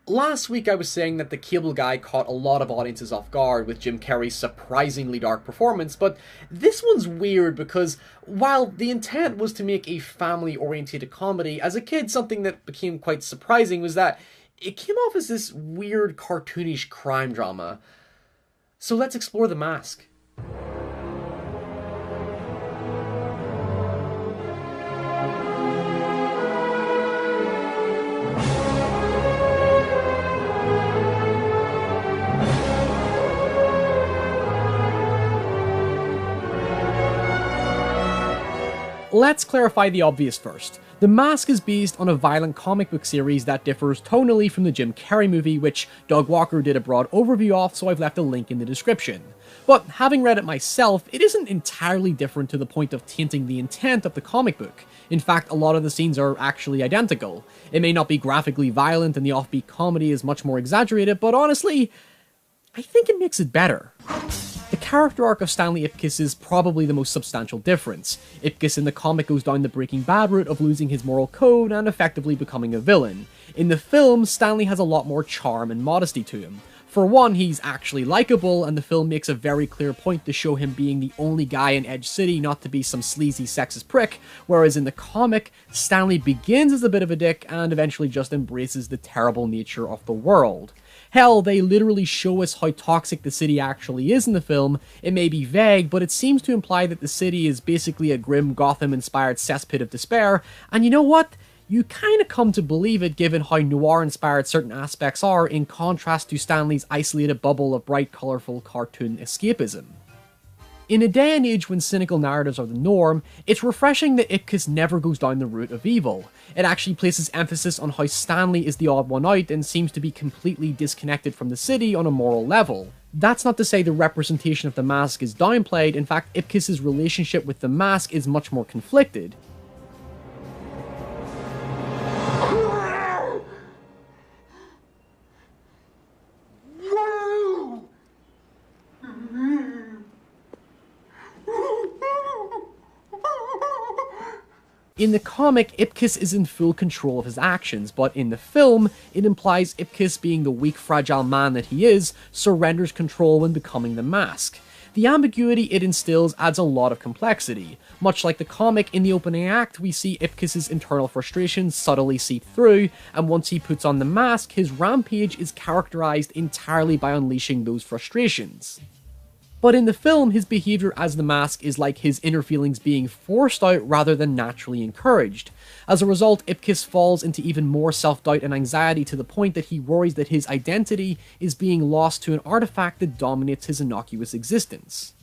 Last week I was saying that The Cable Guy caught a lot of audiences off guard with Jim Carrey's surprisingly dark performance, but this one's weird because while the intent was to make a family-oriented comedy, as a kid something that became quite surprising was that it came off as this weird cartoonish crime drama. So let's explore The Mask. Let's clarify the obvious first. The Mask is based on a violent comic book series that differs tonally from the Jim Carrey movie, which Doug Walker did a broad overview of, so I've left a link in the description. But having read it myself, it isn't entirely different to the point of tainting the intent of the comic book. In fact, a lot of the scenes are actually identical. It may not be graphically violent and the offbeat comedy is much more exaggerated, but honestly, I think it makes it better. The character arc of Stanley Ipkiss is probably the most substantial difference. Ipkiss in the comic goes down the Breaking Bad route of losing his moral code and effectively becoming a villain. In the film, Stanley has a lot more charm and modesty to him. For one, he's actually likable, and the film makes a very clear point to show him being the only guy in Edge City not to be some sleazy sexist prick, whereas in the comic, Stanley begins as a bit of a dick and eventually just embraces the terrible nature of the world. Hell, they literally show us how toxic the city actually is in the film. It may be vague, but it seems to imply that the city is basically a grim Gotham-inspired cesspit of despair, and you know what? You kinda come to believe it given how noir-inspired certain aspects are in contrast to Stanley's isolated bubble of bright, colourful cartoon escapism. In a day and age when cynical narratives are the norm, it's refreshing that Ipkiss never goes down the route of evil. It actually places emphasis on how Stanley is the odd one out and seems to be completely disconnected from the city on a moral level. That's not to say the representation of the Mask is downplayed. In fact, Ipkiss's relationship with the Mask is much more conflicted. In the comic, Ipkiss is in full control of his actions, but in the film, it implies Ipkiss, being the weak, fragile man that he is, surrenders control when becoming the Mask. The ambiguity it instills adds a lot of complexity. Much like the comic, in the opening act, we see Ipkiss's internal frustrations subtly seep through, and once he puts on the mask, his rampage is characterized entirely by unleashing those frustrations. But in the film, his behaviour as the Mask is like his inner feelings being forced out rather than naturally encouraged. As a result, Ipkiss falls into even more self-doubt and anxiety to the point that he worries that his identity is being lost to an artifact that dominates his innocuous existence.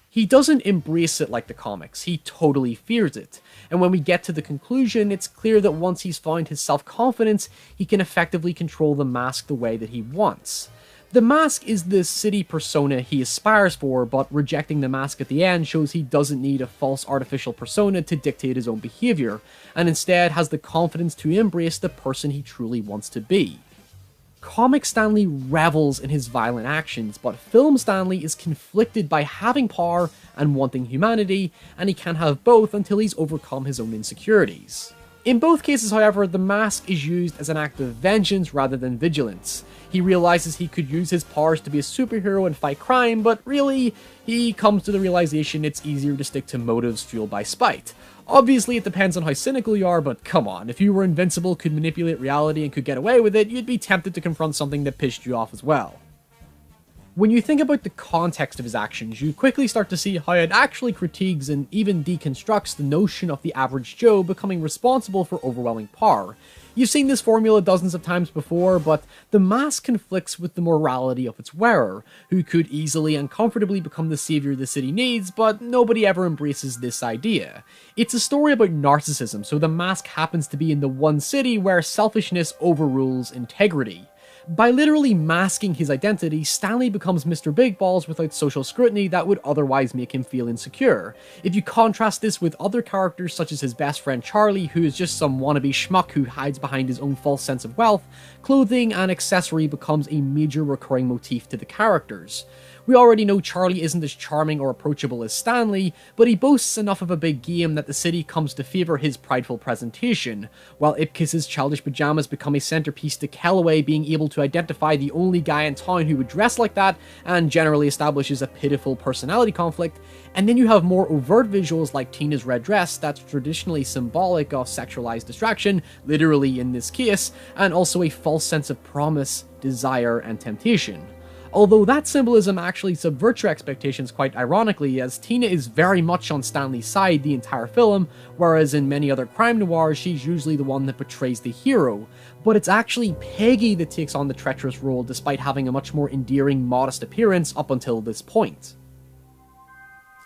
He doesn't embrace it like the comics, he totally fears it. And when we get to the conclusion, it's clear that once he's found his self-confidence, he can effectively control the Mask the way that he wants. The Mask is the city persona he aspires for, but rejecting the Mask at the end shows he doesn't need a false artificial persona to dictate his own behaviour, and instead has the confidence to embrace the person he truly wants to be. Comic Stanley revels in his violent actions, but film Stanley is conflicted by having power and wanting humanity, and he can't have both until he's overcome his own insecurities. In both cases, however, the Mask is used as an act of vengeance rather than vigilance. He realizes he could use his powers to be a superhero and fight crime, but really, he comes to the realization it's easier to stick to motives fueled by spite. Obviously, it depends on how cynical you are, but come on, if you were invincible, could manipulate reality, and could get away with it, you'd be tempted to confront something that pissed you off as well. When you think about the context of his actions, you quickly start to see how it actually critiques and even deconstructs the notion of the average Joe becoming responsible for overwhelming power. You've seen this formula dozens of times before, but the Mask conflicts with the morality of its wearer, who could easily and comfortably become the savior the city needs, but nobody ever embraces this idea. It's a story about narcissism, so the Mask happens to be in the one city where selfishness overrules integrity. By literally masking his identity, Stanley becomes Mr. Big Balls without social scrutiny that would otherwise make him feel insecure. If you contrast this with other characters such as his best friend Charlie, who is just some wannabe schmuck who hides behind his own false sense of wealth, clothing and accessory becomes a major recurring motif to the characters. We already know Charlie isn't as charming or approachable as Stanley, but he boasts enough of a big game that the city comes to favour his prideful presentation, while Ipkiss's childish pyjamas become a centrepiece to Kellaway being able to identify the only guy in town who would dress like that, and generally establishes a pitiful personality conflict. And then you have more overt visuals like Tina's red dress that's traditionally symbolic of sexualized distraction, literally in this case, and also a false sense of promise, desire, and temptation. Although that symbolism actually subverts your expectations quite ironically, as Tina is very much on Stanley's side the entire film, whereas in many other crime noirs she's usually the one that betrays the hero. But it's actually Peggy that takes on the treacherous role despite having a much more endearing, modest appearance up until this point.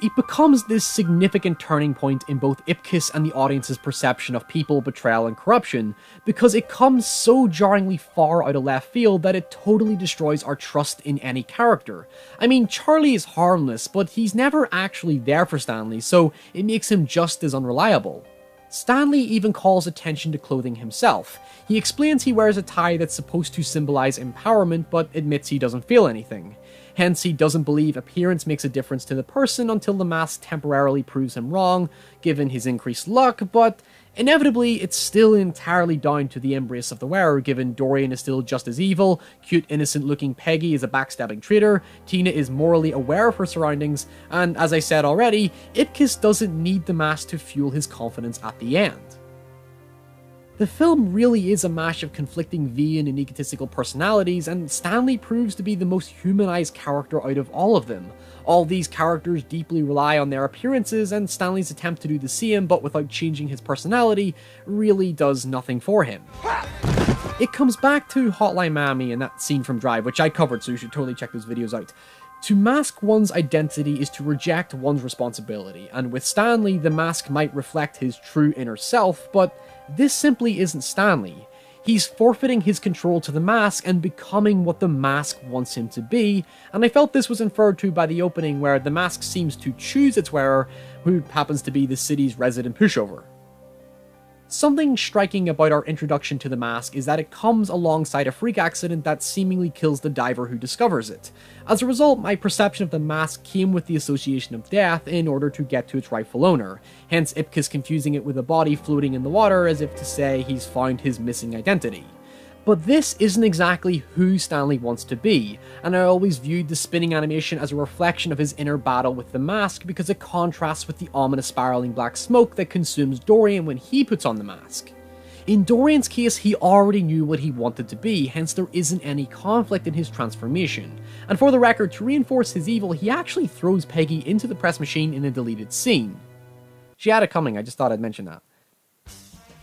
It becomes this significant turning point in both Ipkiss and the audience's perception of people, betrayal, and corruption, because it comes so jarringly far out of left field that it totally destroys our trust in any character. I mean, Charlie is harmless, but he's never actually there for Stanley, so it makes him just as unreliable. Stanley even calls attention to clothing himself. He explains he wears a tie that's supposed to symbolize empowerment, but admits he doesn't feel anything. Hence, he doesn't believe appearance makes a difference to the person until the mask temporarily proves him wrong, given his increased luck, but inevitably, it's still entirely down to the embrace of the wearer, given Dorian is still just as evil, cute, innocent-looking Peggy is a backstabbing traitor, Tina is morally aware of her surroundings, and as I said already, Ipkiss doesn't need the mask to fuel his confidence at the end. The film really is a mash of conflicting vain and egotistical personalities, and Stanley proves to be the most humanized character out of all of them. All these characters deeply rely on their appearances, and Stanley's attempt to do the same but without changing his personality really does nothing for him. It comes back to Hotline Miami and that scene from Drive, which I covered, so you should totally check those videos out. To mask one's identity is to reject one's responsibility, and with Stanley, the mask might reflect his true inner self, but this simply isn't Stanley. He's forfeiting his control to the mask and becoming what the mask wants him to be, and I felt this was inferred to by the opening where the mask seems to choose its wearer, who happens to be the city's resident pushover. Something striking about our introduction to the mask is that it comes alongside a freak accident that seemingly kills the diver who discovers it. As a result, my perception of the mask came with the association of death in order to get to its rightful owner, hence Ipkiss confusing it with a body floating in the water as if to say he's found his missing identity. But this isn't exactly who Stanley wants to be, and I always viewed the spinning animation as a reflection of his inner battle with the mask because it contrasts with the ominous spiraling black smoke that consumes Dorian when he puts on the mask. In Dorian's case, he already knew what he wanted to be, hence there isn't any conflict in his transformation. And for the record, to reinforce his evil, he actually throws Peggy into the press machine in a deleted scene. She had it coming, I just thought I'd mention that.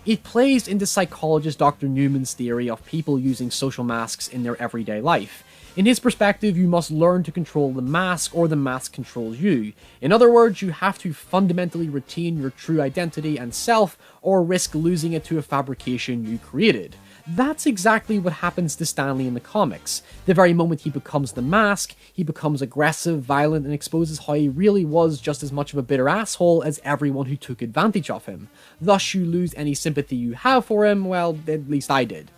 It plays into psychologist Dr. Newman's theory of people using social masks in their everyday life. In his perspective, you must learn to control the mask or the mask controls you. In other words, you have to fundamentally retain your true identity and self or risk losing it to a fabrication you created. That's exactly what happens to Stanley in the comics. The very moment he becomes the mask, he becomes aggressive, violent, and exposes how he really was just as much of a bitter asshole as everyone who took advantage of him. Thus you lose any sympathy you have for him, well, at least I did.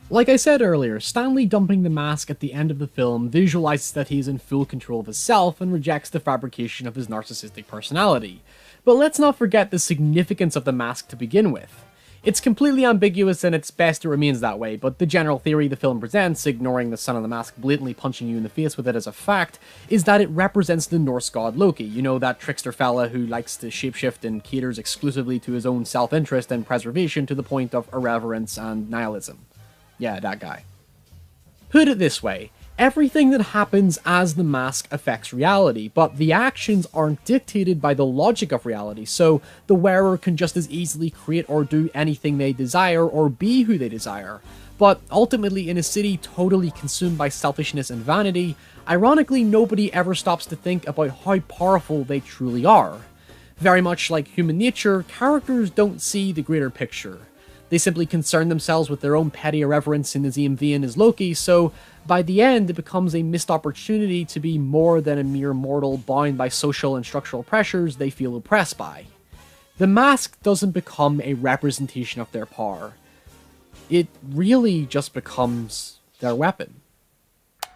Like I said earlier, Stanley dumping the mask at the end of the film visualizes that he is in full control of himself and rejects the fabrication of his narcissistic personality. But let's not forget the significance of the mask to begin with. It's completely ambiguous and it's best it remains that way, but the general theory the film presents, ignoring the son of the mask blatantly punching you in the face with it as a fact, is that it represents the Norse god Loki, you know, that trickster fella who likes to shapeshift and caters exclusively to his own self-interest and preservation to the point of irreverence and nihilism. Yeah, that guy. Put it this way, everything that happens as the mask affects reality, but the actions aren't dictated by the logic of reality, so the wearer can just as easily create or do anything they desire or be who they desire. But ultimately, in a city totally consumed by selfishness and vanity, ironically nobody ever stops to think about how powerful they truly are. Very much like human nature, characters don't see the greater picture. They simply concern themselves with their own petty irreverence in the same vein as Loki, so by the end it becomes a missed opportunity to be more than a mere mortal bound by social and structural pressures they feel oppressed by. The mask doesn't become a representation of their power. It really just becomes their weapon.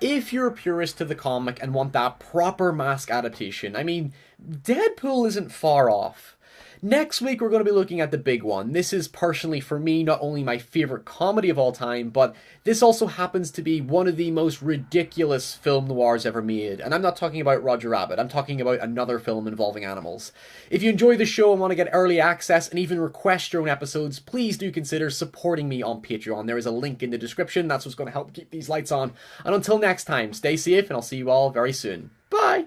if you're a purist to the comic and want that proper mask adaptation, I mean, Deadpool isn't far off. Next week, we're going to be looking at the big one. This is personally, for me, not only my favorite comedy of all time, but this also happens to be one of the most ridiculous film noirs ever made. And I'm not talking about Roger Rabbit, I'm talking about another film involving animals. If you enjoy the show and want to get early access and even request your own episodes, please do consider supporting me on Patreon. There is a link in the description. That's what's going to help keep these lights on. And until next time, stay safe, and I'll see you all very soon. Bye!